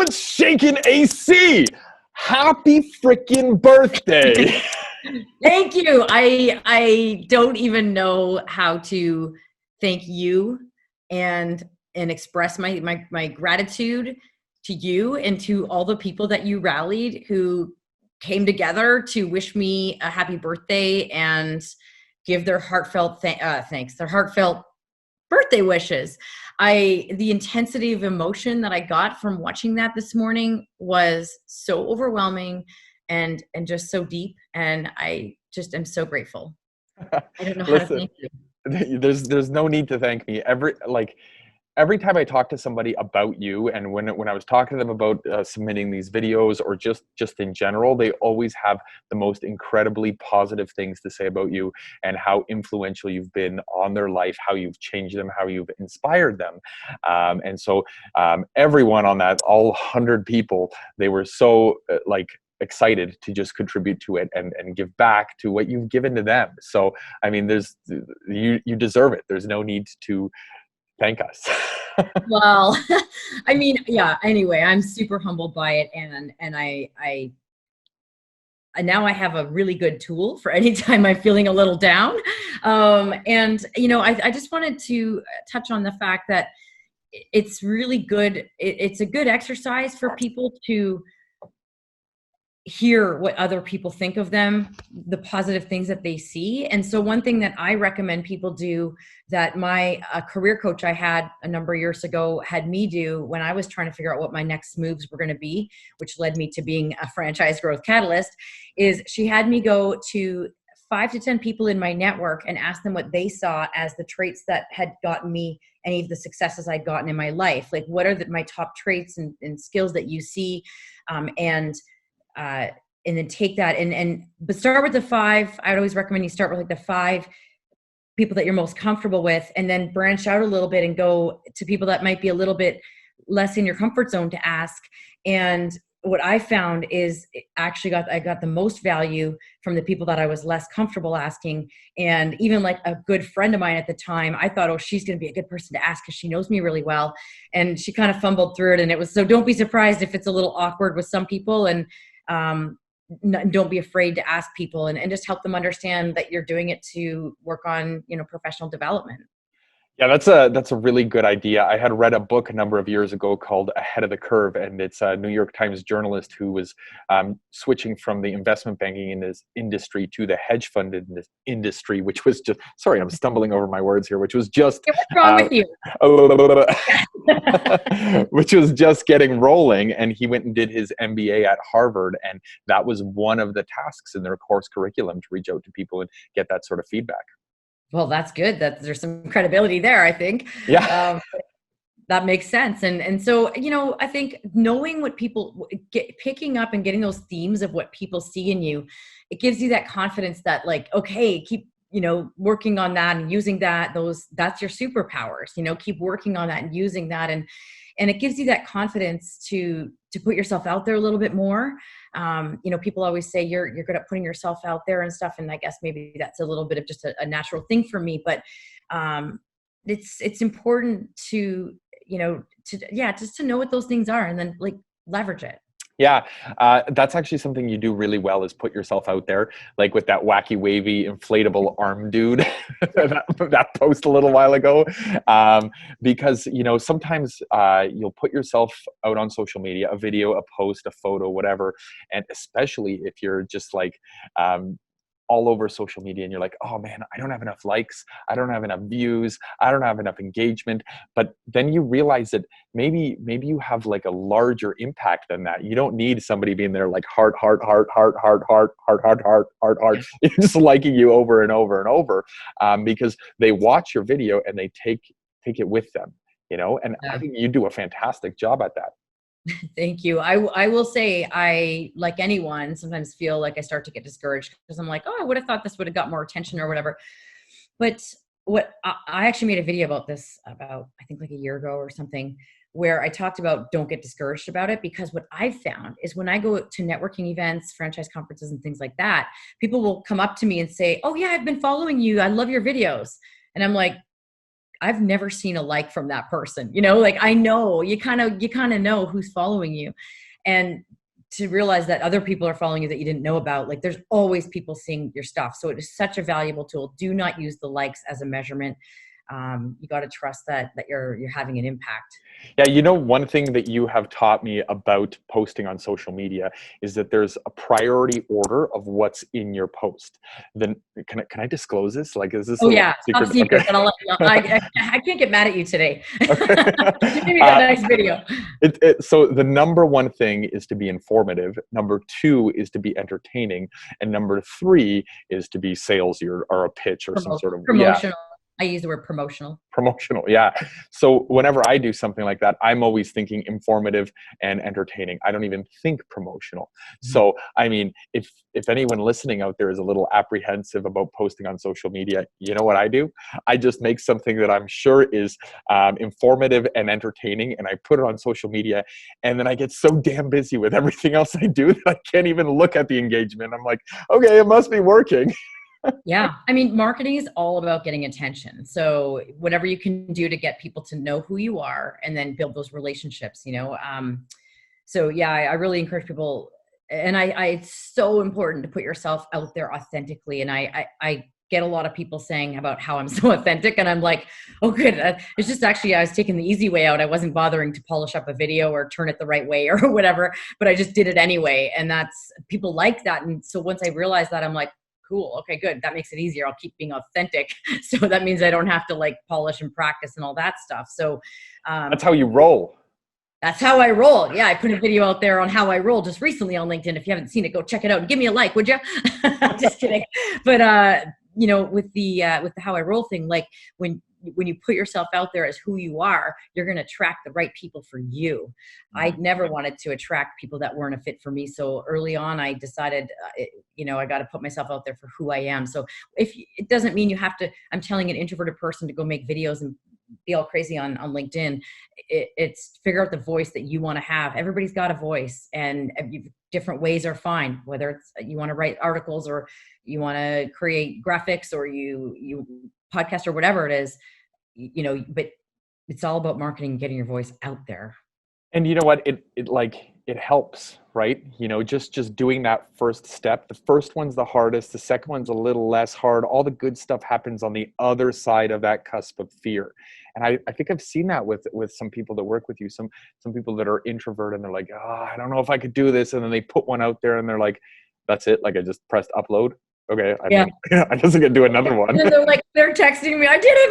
What's shaking, AC? Happy freaking birthday. Thank you. I don't even know how to thank you and express my gratitude to you and to all the people that you rallied who came together to wish me a happy birthday and give their heartfelt thanks, their heartfelt birthday wishes. The intensity of emotion that I got from watching that this morning was so overwhelming and just so deep. And I just am so grateful. I don't know how to Listen, thank you. there's no need to thank me. Every time I talk to somebody about you, and when I was talking to them about submitting these videos or just in general, they always have the most incredibly positive things to say about you and how influential you've been on their life, how you've changed them, how you've inspired them. And so everyone on that, all 100 people, they were so excited to just contribute to it and give back to what you've given to them. So, I mean, you deserve it. There's no need to thank us. Well, I mean, yeah, anyway, I'm super humbled by it. And I now I have a really good tool for any time I'm feeling a little down. And, I just wanted to touch on the fact that it's really good. It's a good exercise for people to hear what other people think of them, the positive things that they see. And so one thing that I recommend people do that my career coach I had a number of years ago had me do when I was trying to figure out what my next moves were going to be, which led me to being a franchise growth catalyst, is she had me go to 5 to 10 people in my network and ask them what they saw as the traits that had gotten me any of the successes I'd gotten in my life. Like, what are my top traits and skills that you see? And then take that but start with the 5. I would always recommend you start with like the 5 people that you're most comfortable with, and then branch out a little bit and go to people that might be a little bit less in your comfort zone to ask. And what I found is I got the most value from the people that I was less comfortable asking. And even like a good friend of mine at the time, I thought, oh, she's going to be a good person to ask because she knows me really well. And she kind of fumbled through it. And it was, so don't be surprised if it's a little awkward with some people. And don't be afraid to ask people and just help them understand that you're doing it to work on, professional development. Yeah, that's a really good idea. I had read a book a number of years ago called Ahead of the Curve, and it's a New York Times journalist who was switching from the investment banking industry to the hedge fund industry, which was just, sorry, I'm stumbling over my words here, which was just What's wrong with you? which was just getting rolling. And he went and did his MBA at Harvard, and that was one of the tasks in their course curriculum, to reach out to people and get that sort of feedback. Well, that's good. There's some credibility there, I think. Yeah. That makes sense. And so, I think knowing what people picking up and getting those themes of what people see in you, it gives you that confidence that like, okay, keep, working on that and using that's your superpowers, keep working on that and using that. And it gives you that confidence to put yourself out there a little bit more. People always say you're good at putting yourself out there and stuff. And I guess maybe that's a little bit of just a natural thing for me, but it's important to, just to know what those things are and then like leverage it. Yeah, that's actually something you do really well, is put yourself out there, like with that wacky, wavy, inflatable arm dude that post a little while ago. Because, sometimes you'll put yourself out on social media, a video, a post, a photo, whatever. And especially if you're just like all over social media and you're like, oh man, I don't have enough likes, I don't have enough views, I don't have enough engagement. But then you realize that maybe you have like a larger impact than that. You don't need somebody being there like heart, just liking you over and over and over, because they watch your video and they take it with them, and yeah. I think you do a fantastic job at that. Thank you. I will say, I, like anyone, sometimes feel like I start to get discouraged because I'm like, oh, I would have thought this would have got more attention or whatever. But I actually made a video about this about, I think like a year ago or something, where I talked about don't get discouraged about it, because what I've found is when I go to networking events, franchise conferences and things like that, people will come up to me and say, oh yeah, I've been following you, I love your videos. And I'm like, I've never seen a like from that person. You know, like I know you kind of know who's following you. And to realize that other people are following you that you didn't know about, like there's always people seeing your stuff. So it is such a valuable tool. Do not use the likes as a measurement. You got to trust that you're having an impact. Yeah, you know, one thing that you have taught me about posting on social media is that there's a priority order of what's in your post. Then can I disclose this? Like, is this Oh a yeah, top secret? secret. Okay. But I'll let you know. I can't get mad at you today. Okay. You gave me that nice video. So the number one thing is to be informative. Number two is to be entertaining. And number three is to be salesy or a pitch or some sort of, yeah. Promotional. I use the word promotional. Promotional, yeah. So whenever I do something like that, I'm always thinking informative and entertaining. I don't even think promotional. So I mean, if anyone listening out there is a little apprehensive about posting on social media, you know what I do? I just make something that I'm sure is informative and entertaining, and I put it on social media, and then I get so damn busy with everything else I do that I can't even look at the engagement. I'm like, okay, it must be working. Yeah. I mean, marketing is all about getting attention. So whatever you can do to get people to know who you are and then build those relationships, you know? So yeah, I really encourage people, and it's so important to put yourself out there authentically. And I get a lot of people saying about how I'm so authentic, and I'm like, oh good. It's just actually, I was taking the easy way out. I wasn't bothering to polish up a video or turn it the right way or whatever, but I just did it anyway. And people like that. And so once I realized that, I'm like, cool. Okay, good. That makes it easier. I'll keep being authentic. So that means I don't have to like polish and practice and all that stuff. So That's how you roll. that's how I roll. Yeah. I put a video out there on how I roll just recently on LinkedIn. If you haven't seen it, go check it out and give me a like, would you? Just kidding. But, you know, with the how I roll thing, like when you put yourself out there as who you are, you're going to attract the right people for you. I never wanted to attract people that weren't a fit for me. So early on, I decided, you know, I got to put myself out there for who I am. So it doesn't mean you have to, I'm telling an introverted person to go make videos and be all crazy on LinkedIn. It's figure out the voice that you want to have. Everybody's got a voice, and different ways are fine. Whether it's you want to write articles or you want to create graphics or you podcast or whatever it is, you know, but it's all about marketing, getting your voice out there. And you know what? It helps, right? You know, just doing that first step. The first one's the hardest. The second one's a little less hard. All the good stuff happens on the other side of that cusp of fear. And I think I've seen that with some people that work with you, some people that are introverted, and they're like, oh, I don't know if I could do this. And then they put one out there and they're like, that's it. Like I just pressed upload. Okay. I guess I can do another one. And they're texting me, I did a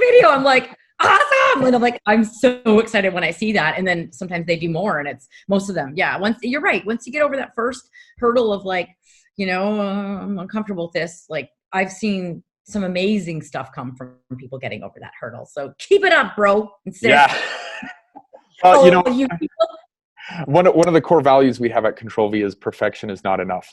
video. I'm like, awesome. And I'm like, I'm so excited when I see that. And then sometimes they do more, and it's most of them. Yeah. You're right. Once you get over that first hurdle of like, you know, I'm uncomfortable with this. Like I've seen some amazing stuff come from people getting over that hurdle. So keep it up, bro. Yeah. You know, one of the core values we have at Control V is perfection is not enough.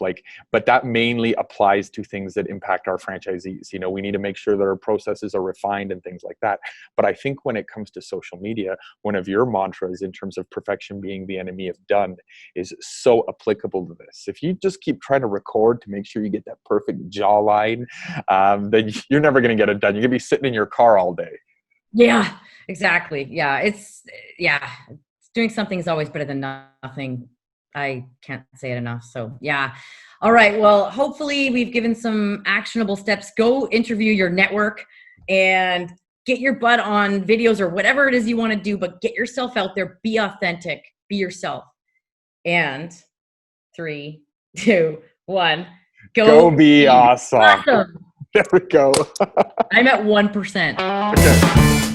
But that mainly applies to things that impact our franchisees. You know, we need to make sure that our processes are refined and things like that. But I think when it comes to social media, one of your mantras in terms of perfection being the enemy of done is so applicable to this. If you just keep trying to record to make sure you get that perfect jawline, then you're never going to get it done. You're going to be sitting in your car all day. Yeah, exactly. Yeah. Doing something is always better than nothing. I can't say it enough. So yeah. All right. Well, hopefully we've given some actionable steps. Go interview your network and get your butt on videos or whatever it is you want to do, but get yourself out there, be authentic, be yourself. And 3, 2, 1, go be awesome. Awesome. There we go. I'm at 1%.